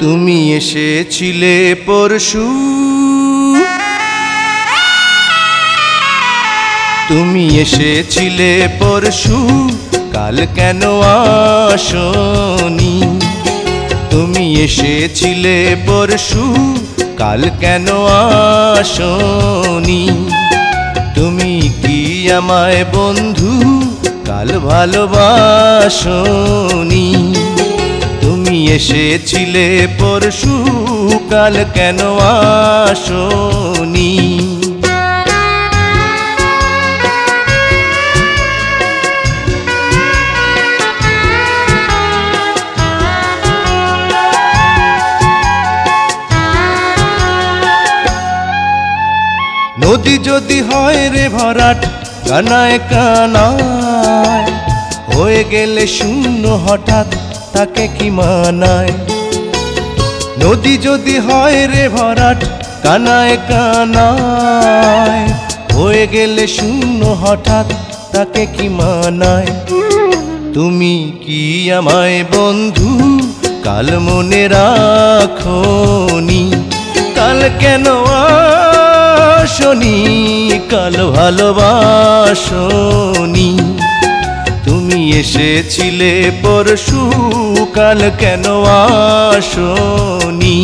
তুমি এসেছিলে পরশু, তুমি এসেছিলে পরশু, কাল কেন আসনি? তুমি এসেছিলে পরশু, কাল কেন আসনি? তুমি কি আমায় বন্ধু কাল ভালোবাসনি? তুমি এসেছিলে পরশু, কাল কেন আসনি? নদী যদি হয় রে ভরাট কানায় কানায়, হয়ে গেলে শূন্য হঠাৎ তাকে কি মানায়? নদী যদি হয় রে ভরাট কানায় কানায়, হয়ে গেলে শূন্য হঠাৎ তাকে কি মানায়? তুমি কি আমায় বন্ধু কাল মনে রাখোনি? কাল কেন আসনি? কাল ভালোবাসনি? তুমি এসেছিলে পরশু, কাল কেন আসনি?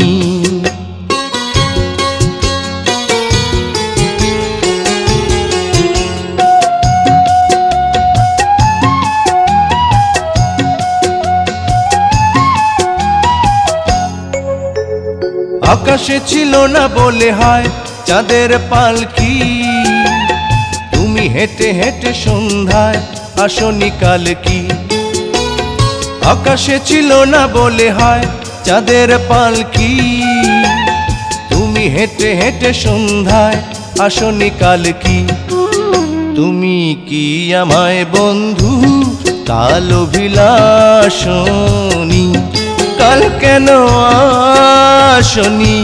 আকাশে ছিল না বলে হয় চাঁদের পালকি, তুমি হেঁটে হেঁটে সন্ধ্যায় আসনি কাল কি? আকাশে ছিল না বলে হয় চাঁদের পালকি, তুমি হেঁটে হেঁটে সন্ধ্যায় আসনি কাল কি? তুমি কি আমায় বন্ধু কাল অভিলাষনি? কাল কেন আসনি?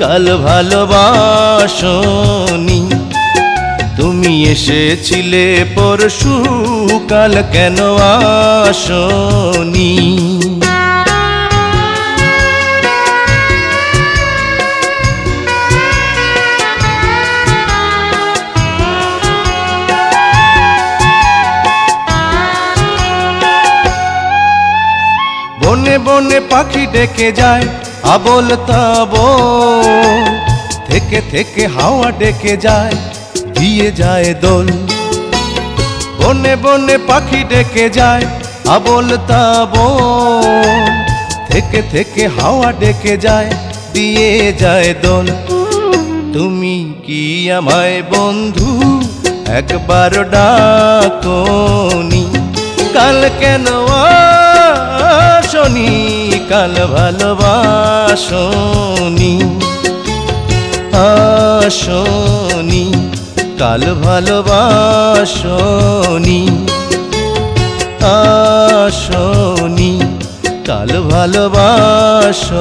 কাল ভালোবাসনি? তুমি এসেছিলে পরশু, কাল কেন আসনি? বনে বনে পাখি ডেকে যায় আবোল তাবোল, থেকে থেকে হাওয়া ডেকে যায় দিয়ে যায় দোল। বনে বনে পাখি ডেকে যায় আবোল তাবোল, থেকে থেকে হাওয়া ডেকে যায় দিয়ে যায় দোল। তুমি কি আমায় বন্ধু একবার ডাকনি? কাল কেন আসনি? কাল ভালোবাসনি? আসনি? কাল ভালোবাসনি? আসনি? কাল ভালোবাসনি?